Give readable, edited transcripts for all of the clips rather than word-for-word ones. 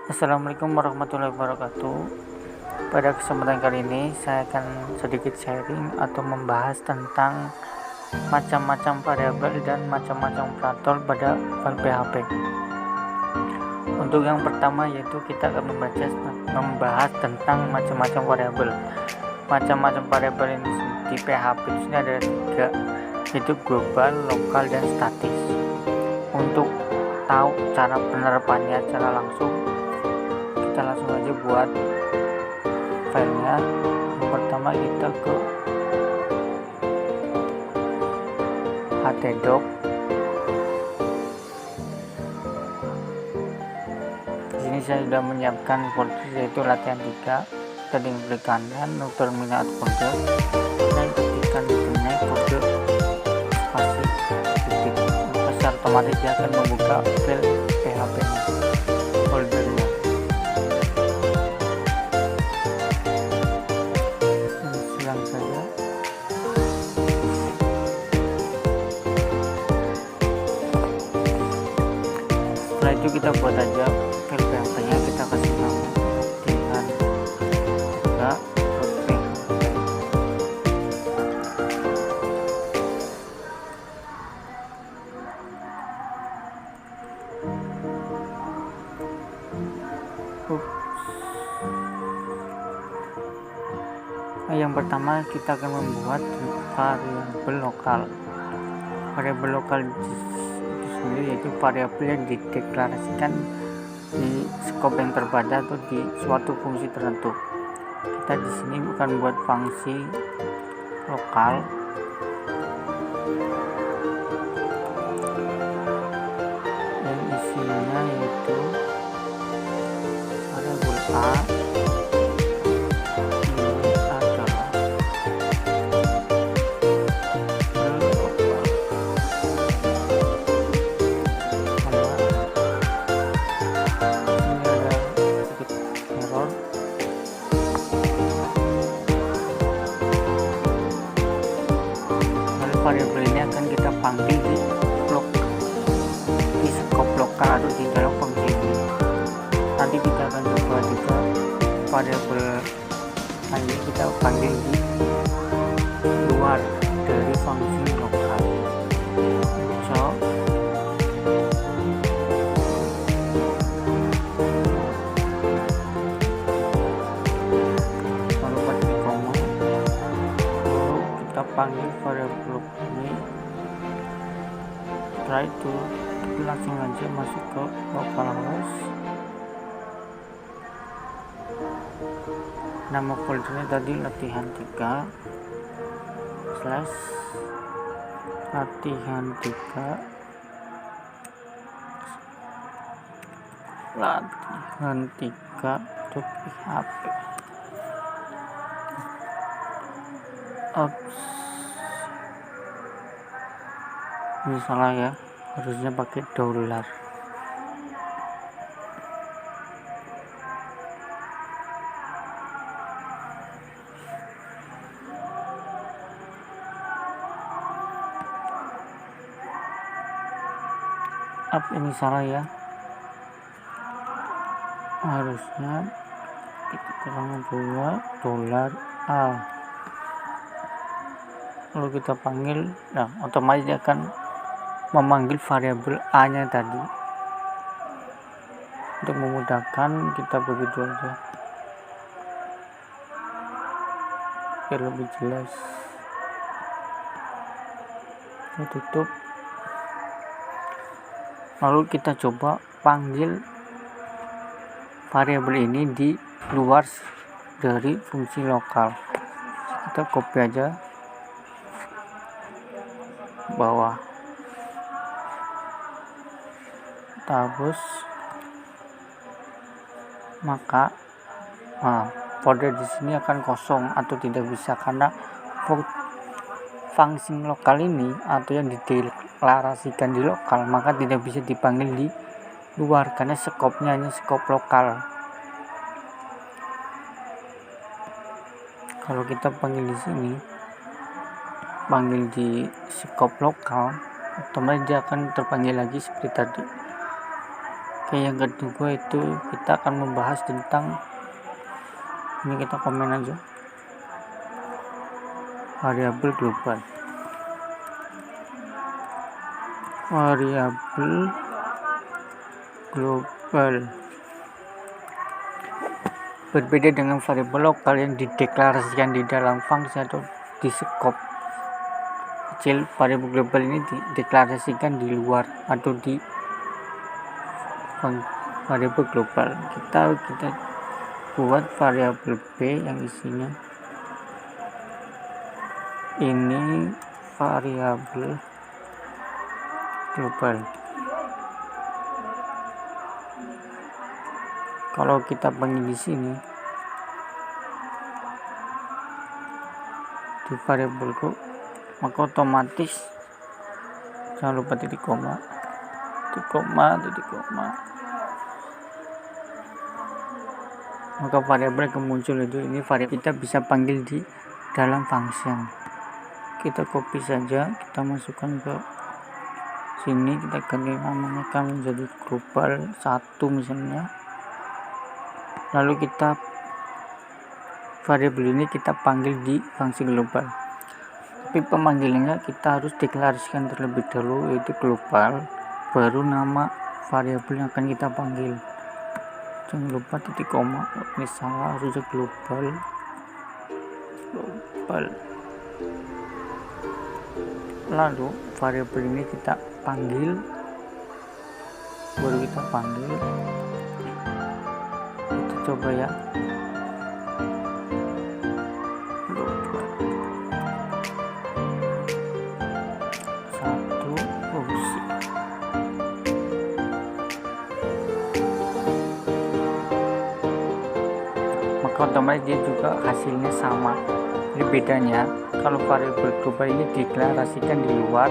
Assalamualaikum warahmatullahi wabarakatuh. Pada kesempatan kali ini saya akan sedikit sharing atau membahas tentang macam-macam variabel dan macam-macam operator pada file PHP. Untuk yang pertama yaitu kita akan membahas tentang macam-macam variabel. Macam-macam variabel ini di PHP itu ada 3, yaitu global, lokal, dan statis. Untuk tahu cara penerapannya secara langsung, kita langsung aja buat filenya. Yang pertama kita ke htdoc. Di sini saya sudah menyiapkan folder yaitu latihan 3. Kita klik kanan untuk terminal folder dan ketikkan di sini kode spasi titik. Secara otomatis dia akan membuka file PHP nya, foldernya. Silang saja. Setelah itu kita buat aja file PHP nya, kita kasih nama latihan 3.php. Yang pertama kita akan membuat variabel lokal. Variabel lokal itu sendiri yaitu variabel yang dideklarasikan di skop yang terbatas atau di suatu fungsi tertentu. Kita di sini akan buat fungsi lokal yang isinya yaitu variabel A. Variabel ini akan kita panggil di skop lokal atau di dalam fungsi ini. Nanti kita akan coba juga variabel ini kita panggil di luar dari fungsi lokal. So lalu pada koma, lalu kita panggil variabel ini. Setelah itu kita langsung aja masuk ke localhost. Nama foldernya tadi latihan 3 slash latihan 3 php. Ini salah ya, harusnya pakai $. Ini salah ya, harusnya kita kurang $A. Lalu kita panggil, nah otomatis dia akan memanggil variabel A nya tadi. Untuk memudahkan kita begitu aja biar lebih jelas. Kita tutup, lalu kita coba panggil variabel ini di luar dari fungsi lokal. Kita copy aja bawah, tabus, maka folder di sini akan kosong atau tidak bisa karena fungsi lokal ini atau yang dideklarasikan di lokal maka tidak bisa dipanggil di luar karena skopnya hanya skop lokal. Kalau kita panggil di sini, panggil di skop lokal, otomatis dia akan terpanggil lagi seperti tadi. Oke, yang kedua itu kita akan membahas tentang, ini kita komen aja, variabel global. Variabel global berbeda dengan variabel lokal yang dideklarasikan di dalam fungsi atau di skop kecil. Variabel global ini dideklarasikan di luar atau di variabel global. Kita buat variabel B yang isinya ini variabel global. Kalau kita panggil di sini di variabelku, maka otomatis jangan lupa titik koma, maka variabel yang muncul itu ini variabel kita bisa panggil di dalam function. Kita copy saja, kita masukkan ke sini, kita ganti namanya kan menjadi global 1 misalnya. Lalu kita variabel ini kita panggil di fungsi global. Tapi pemanggilannya kita harus deklarasikan terlebih dahulu, yaitu global, baru nama variabel yang akan kita panggil. Jangan lupa titik koma, ini salah, harusnya global. Lalu variabel ini kita panggil, baru kita panggil. Kita coba ya, global 1 fungsi. Maka otomatis dia juga hasilnya sama. Ini bedanya, kalau variabel global ini dideklarasikan di luar,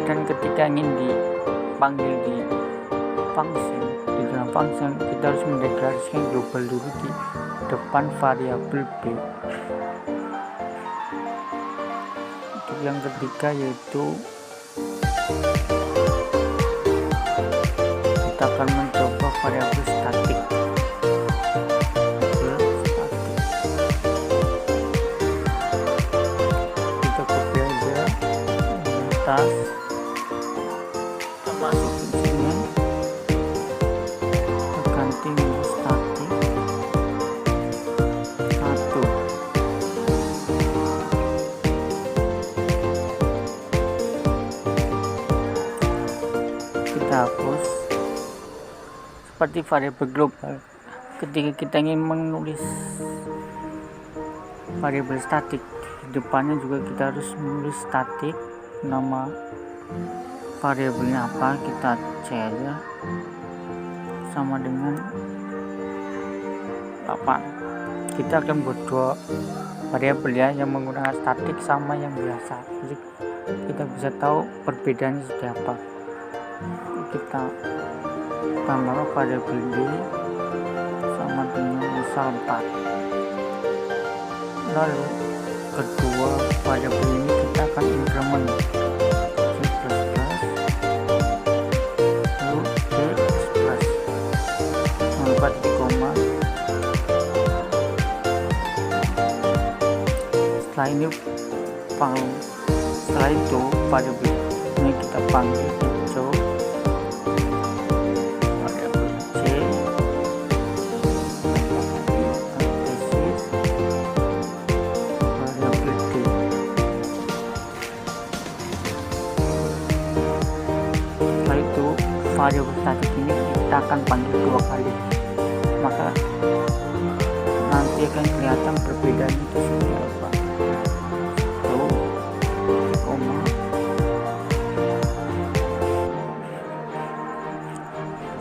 dan ketika ingin dipanggil di function, di dalam function kita harus mendeklarasikan global dulu di depan variabel B. Untuk yang ketiga yaitu kita akan mencoba variabel statik. Kita copy aja di atas, kita masukin sini, kita ganti menjadi statik 1. Kita hapus. Seperti variabel global, ketika kita ingin menulis variabel statik, di depannya juga kita harus menulis statik, nama variabelnya apa, kita cek aja, sama dengan 8. Kita akan buat 2 variabel ya, yang menggunakan statik sama yang biasa, jadi kita bisa tahu perbedaannya seperti apa. Kita tambah variabel D sama dengan misal 4. Lalu kedua variabel ini kita akan increment C++, lalu D++, jangan lupa titik koma. Setelah itu variabel ini kita panggil hijau, variabel C, variabel D. Setelah itu variabel statik ini kita akan panggil 2 kali, maka nanti akan kelihatan perbedaannya itu seperti apa.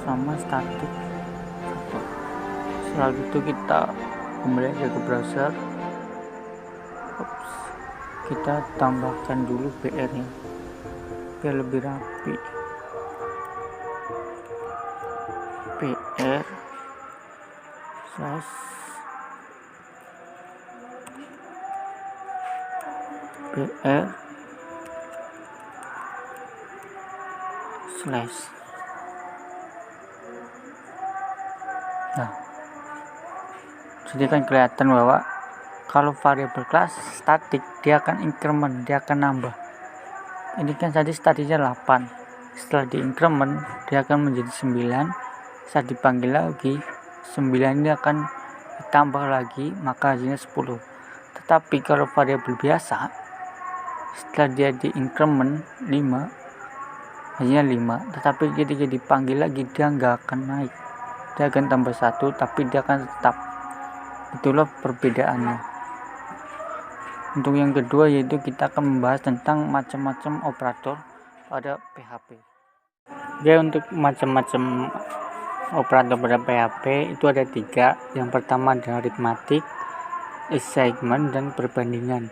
Sama statik 1. Setelah itu kita kembali ke browser. Kita tambahkan dulu BR nya biar lebih rapi. BR slash BR slash Nah, jadi kan kelihatan bahwa kalau variabel kelas statik dia akan increment, dia akan nambah. Ini kan tadi statiknya 8, setelah di increment dia akan menjadi 9. Saat dipanggil lagi 9 ini akan ditambah lagi, maka hasilnya 10. Tetapi kalau variabel biasa, setelah dia di increment 5 hasilnya 5, tetapi ketika dipanggil lagi dia nggak akan naik, dia akan tambah 1, tapi dia akan tetap. Itulah perbedaannya. Untuk yang kedua yaitu kita akan membahas tentang macam-macam operator pada PHP. Jadi untuk macam-macam operator pada PHP itu ada 3. Yang pertama ada arithmetic, assignment, dan perbandingan.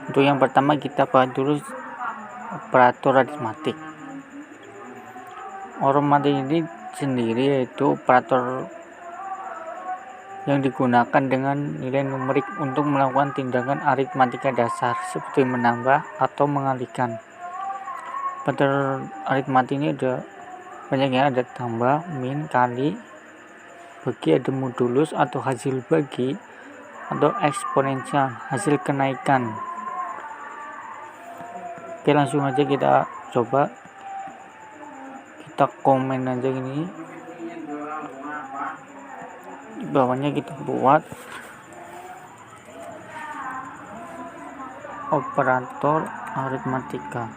Untuk yang pertama kita bahas dulu operator arithmetic. Arithmetic ini sendiri yaitu operator yang digunakan dengan nilai numerik untuk melakukan tindakan aritmatika dasar seperti menambah atau mengalihkan. Pada aritmatik ini ada banyaknya, ada tambah, min, kali, bagi, ada modulus atau hasil bagi, atau eksponensial, hasil kenaikan. Oke, langsung aja kita coba, kita komen aja ini. Di bawahnya kita buat operator aritmatika.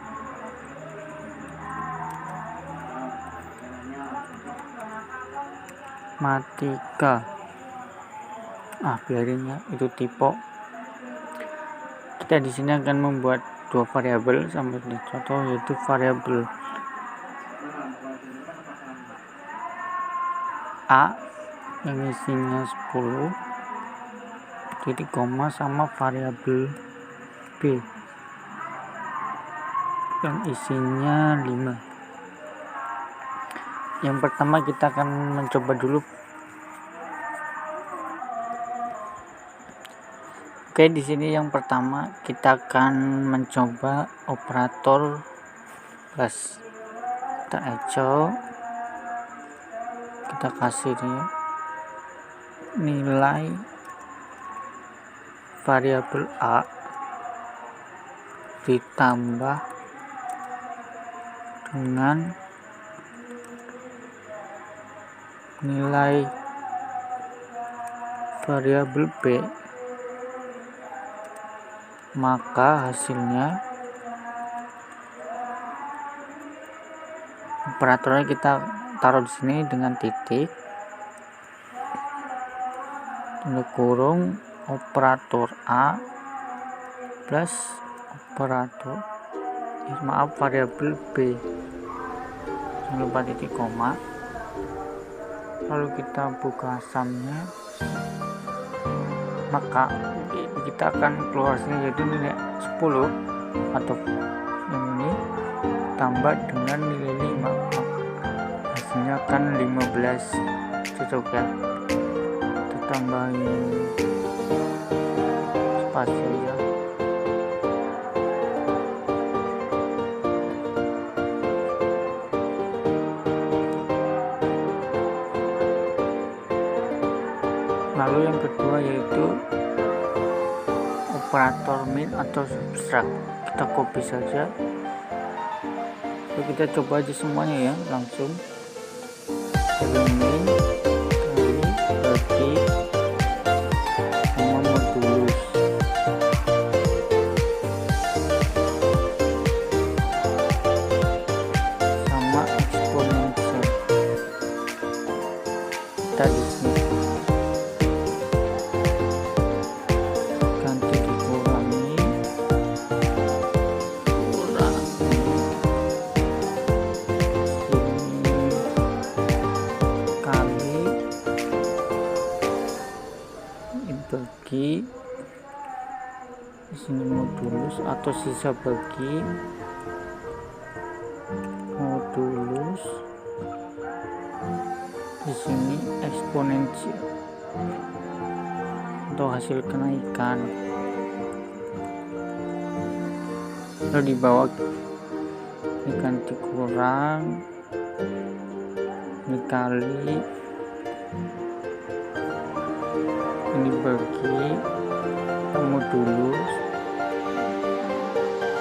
Biarin ya, itu tipe. Kita di sini akan membuat 2 variabel sampai di contoh, yaitu variabel A yang isinya 10 titik koma sama variabel B yang isinya 5. Yang pertama kita akan mencoba dulu. Oke, di sini yang pertama kita akan mencoba operator plus. Kita echo, kita kasih nilai variabel A ditambah dengan nilai variabel B, maka hasilnya operatornya kita taruh di sini dengan titik, tanda kurung, operator A plus operator variabel B, jangan lupa titik koma. Lalu kita buka sumnya, maka kita akan keluar sini yaitu nilai 10 atau yang ini tambah dengan nilai 5, hasilnya akan 15. Cocok ya, kita tambahin spasi ya. Lalu yang kedua yaitu operator min atau subtract, kita copy saja. Lalu kita coba aja semuanya ya, langsung dari min kali bagi sama modulus sama eksponensial. Kita di sini bagi, di sini modulus atau sisa bagi modulus, di sini eksponensial atau hasil kenaikan. Lalu di bawah ini ganti kurang, ini kali ini bagi modulus,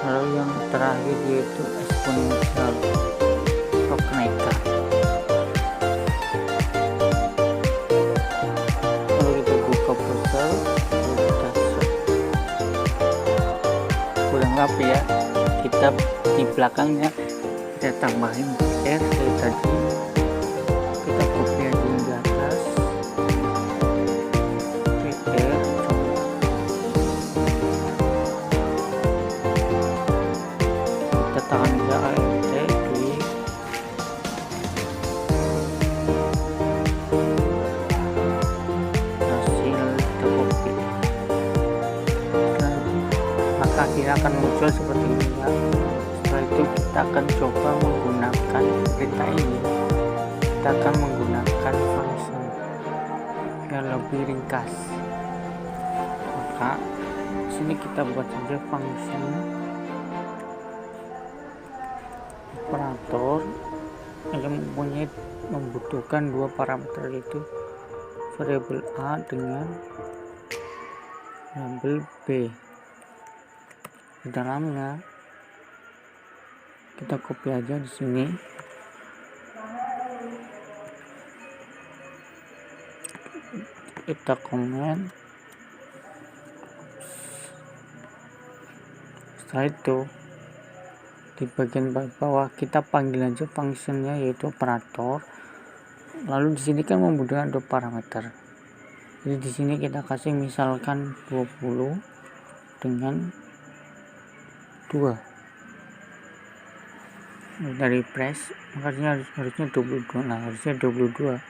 lalu yang terakhir yaitu eksponensial atau kenaikan. Kalau kita buka browser, kita kurang apa ya, kita di belakangnya kita tambahin R dari tadi, kita copy aja di atas PR, kita tahan aja Alt klik, hasil kita copy, maka akhirnya akan muncul seperti ini ya. Setelah itu kita akan coba menggunakan perintah ini, kita akan menggunakan function yang lebih ringkas. Maka sini kita buat saja function operator yang membutuhkan dua parameter, yaitu variabel A dengan variabel B. Di dalamnya kita copy aja di sini, kita komen. Setelah itu di bagian bawah kita panggil aja fungsinya yaitu operator. Lalu di sini kan membutuhkan dua parameter. Jadi di sini kita kasih misalkan 20 dengan 2 dari press, makanya harusnya 22. Nah, harusnya 22.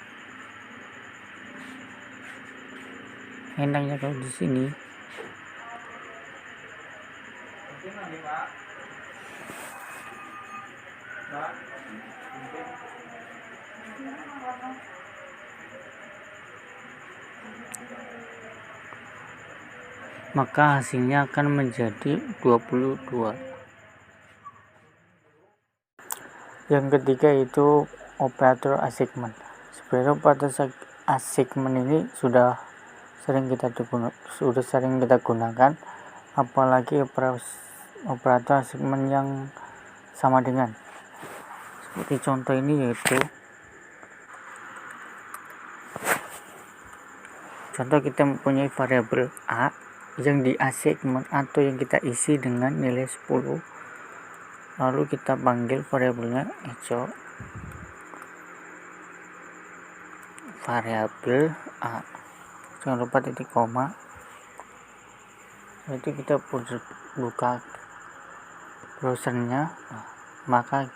Enaknya kalau di sini maka hasilnya akan menjadi 22. Yang ketiga itu operator assignment. Sebenarnya operator assignment ini sudah sering kita gunakan, apalagi operator assignment yang sama dengan seperti contoh ini, yaitu contoh kita mempunyai variabel A yang di assignment atau yang kita isi dengan nilai 10, lalu kita panggil variabelnya echo variabel A, jangan lupa titik koma. Jadi kita buka browsernya, maka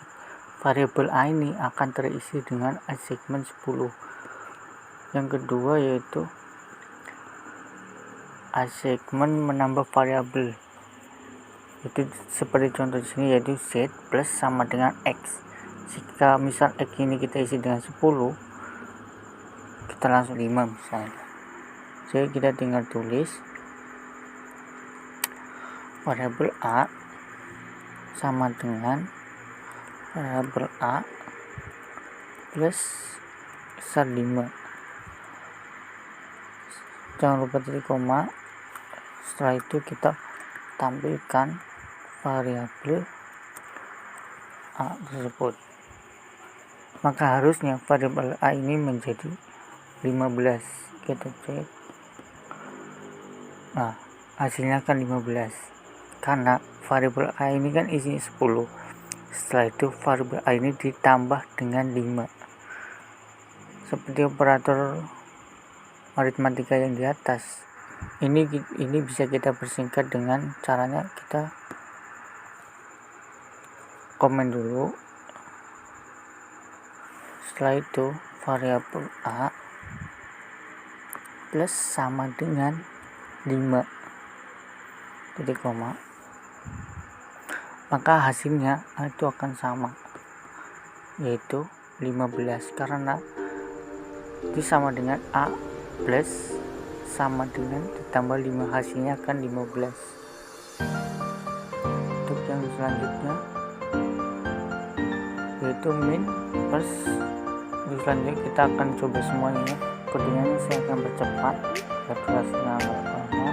variabel A ini akan terisi dengan assignment 10. Yang kedua yaitu assignment menambah variabel, itu seperti contoh di sini, yaitu z plus sama dengan x. Jika misal x ini kita isi dengan 10, kita langsung 5 misalnya. Jadi kita tinggal tulis variabel A sama dengan variabel A plus besar 5. Jangan lupa titik koma. Setelah itu kita tampilkan variabel A tersebut. Maka harusnya variabel A ini menjadi 15. Kita cek. Nah, hasilnya kan 15. Karena variabel A ini kan isinya 10. Setelah itu variabel A ini ditambah dengan 5. Seperti operator aritmatika yang di atas. Ini bisa kita persingkat dengan caranya kita komen dulu. Setelah itu variabel A plus sama dengan 5 titik koma, maka hasilnya itu akan sama, yaitu 15, karena itu sama dengan A plus sama dengan ditambah 5, hasilnya akan 15. Untuk yang selanjutnya yaitu min plus. Selanjutnya kita akan coba semuanya, kodenya saya akan percepat. agar durasinya agak lama,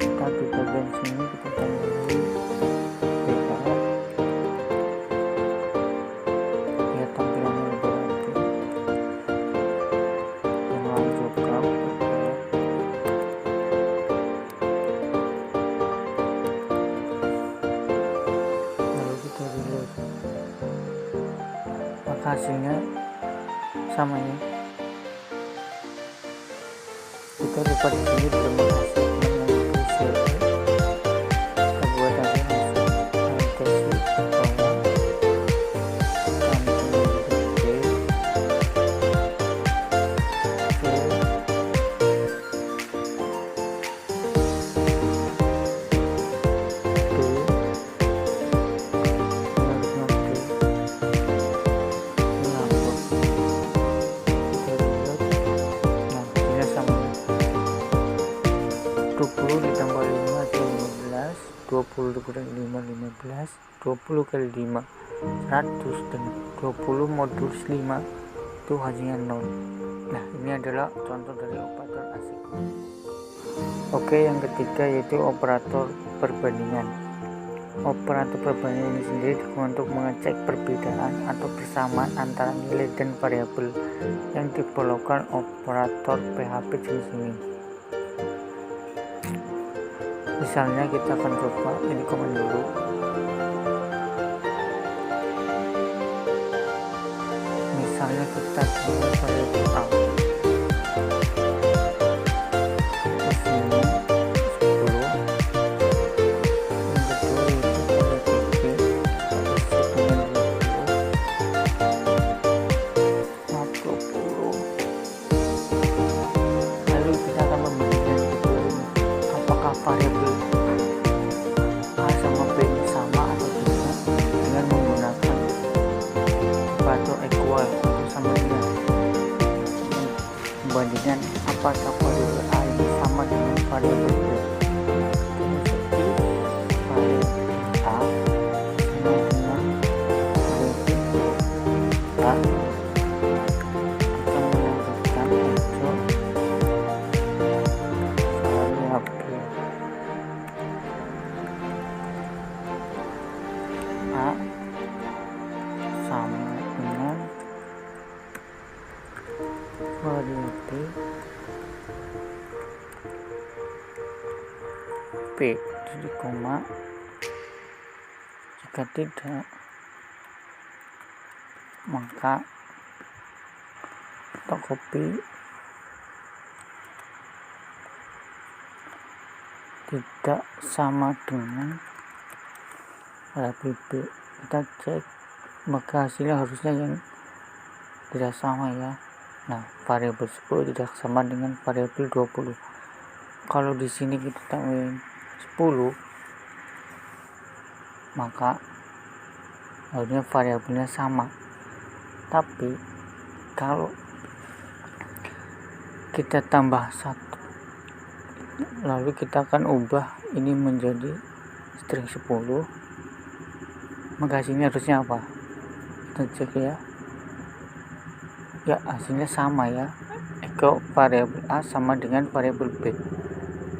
kita di bagian sini kita tambahin BKR biar tampilannya lebih rapi. Yang lanjutkan BKR, lalu kita reload, maka hasilnya sama ya. Kita lupa di sini belum menghasilkan yang visual. Kita buat aja langsung anotasi bawah tampilan B, C, D, selanjutnya D, ini hapus. Kita reload, nah ini sama 20 ditambah 5 itu 15, 20 dikurang 5, 15, 20 kali 5 100, dan 20 modulus 5 itu hasilnya 0. Nah ini adalah contoh dari operator asik. Oke, yang ketiga yaitu operator perbandingan. Operator perbandingan ini sendiri digunakan untuk mengecek perbedaan atau persamaan antara nilai dan variabel yang diperlukan operator PHP jenis ini. Misalnya kita akan coba ini komen dulu. Misalnya kita buat variabel A. Di sini 10. Yang kedua itu variabel B. Kita isi dengan 20. Lalu kita akan membandingkan kedua ini. Apakah variabel A sama B ini sama atau tidak dengan menggunakan operator equal atau sama dengan. Membandingkan apakah variabel A ini sama dengan variabel B. Seperti variabel A sama dengan variabel A akan menambahkan unsur variabel A sama dengan variabel B, jadi koma. Jika tidak, maka kita copy tidak sama dengan variabel B. Kita cek, maka hasilnya harusnya yang tidak sama ya. Nah, variabel 10 tidak sama dengan variabel 20. Kalau di sini kita tambahin 10, maka harusnya variabelnya sama. Tapi kalau kita tambah 1, lalu kita akan ubah ini menjadi string 10, maka hasilnya harusnya apa? Kita cek ya. Ya, hasilnya sama ya. Echo variabel A sama dengan variabel B.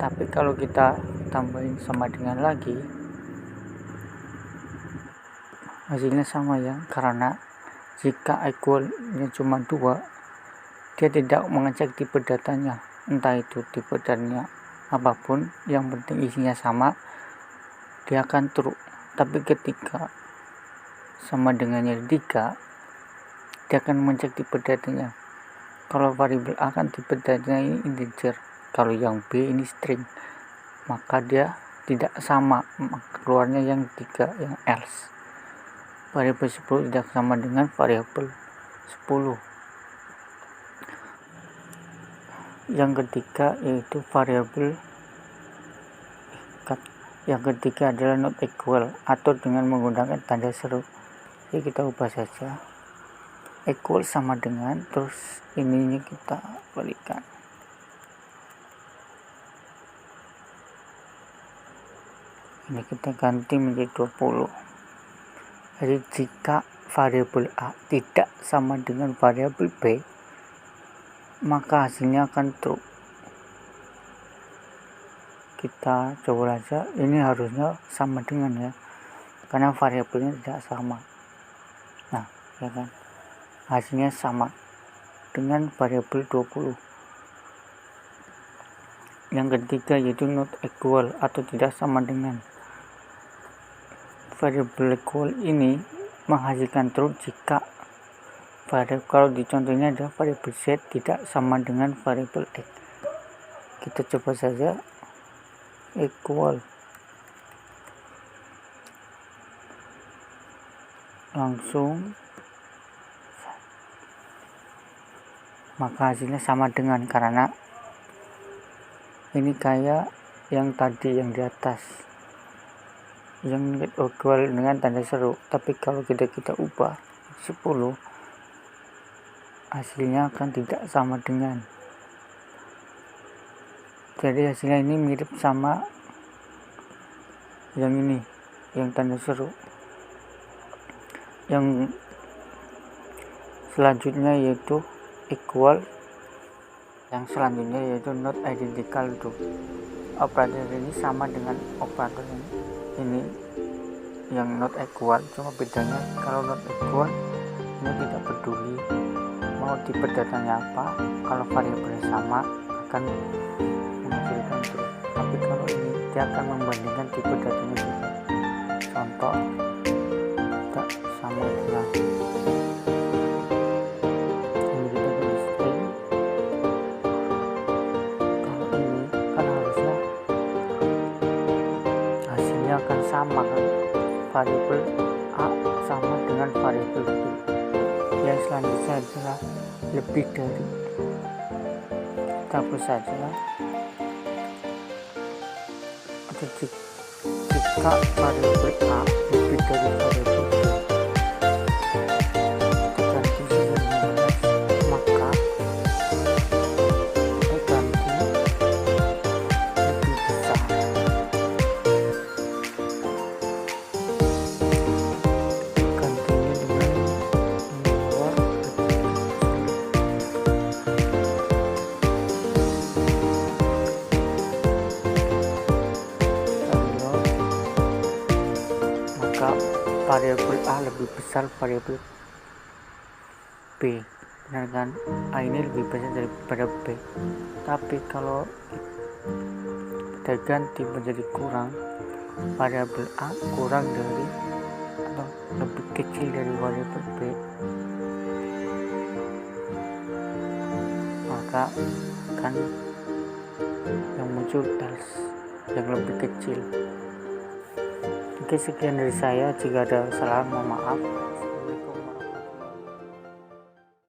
Tapi kalau kita tambahin sama dengan lagi, hasilnya sama ya, karena jika equalnya cuma 2, dia tidak mengecek tipe datanya, entah itu tipe datanya apapun, yang penting isinya sama, dia akan true. Tapi ketika sama dengannya 3, dia akan mengecek tipe datanya. Kalau variabel A kan tipe datanya ini integer, kalau yang B ini string, maka dia tidak sama, keluarnya yang 3, yang else. Variabel 10 tidak sama dengan variabel 10. Yang ketiga yaitu variabel yang ketiga adalah not equal atau dengan menggunakan tanda seru. Jadi kita ubah saja equal sama dengan, terus ininya kita berikan ini, kita ganti menjadi 20. Jadi jika variabel A tidak sama dengan variabel B, maka hasilnya akan true. kita coba aja, ini harusnya sama dengan ya, karena variabelnya tidak sama. Nah ya kan, hasilnya sama dengan variabel 20. Yang ketiga yaitu not equal atau tidak sama dengan. Variabel equal ini menghasilkan true jika kalau di contohnya ada variabel z tidak sama dengan variabel x. Kita coba saja equal, langsung maka hasilnya sama dengan, karena ini kayak yang tadi yang di atas yang equal dengan tanda seru, tapi kalau kita ubah 10 hasilnya akan tidak sama dengan. Jadi hasilnya ini mirip sama yang ini, yang tanda seru. Yang selanjutnya yaitu equal, yang selanjutnya yaitu not identical to. Operator ini sama dengan operator ini yang not equal, cuma bedanya kalau not equal ini tidak peduli mau tipe datanya apa, kalau variabelnya sama akan menghasilkan true. Tapi kalau ini dia akan membandingkan tipe datanya juga. Contoh tidak sama dengan ini, kita tulis string. Kalau ini kan harusnya hasilnya akan sama kan, variabel A sama dengan variabel B. Yang selanjutnya adalah lebih dari. Kita hapus saja atau jika variabel A lebih dari variabel B ganti saja 15, maka ganti lebih besar. Gantinya dengan nomor maka variabel A lebih besar variabel B, benar kan? A ini lebih besar daripada B. Tapi kalau kita ganti menjadi kurang, variabel A kurang dari atau lebih kecil dari variabel B, maka akan yang muncul else yang lebih kecil. Oke, sekian dari saya. Jika ada kesalahan mohon maaf.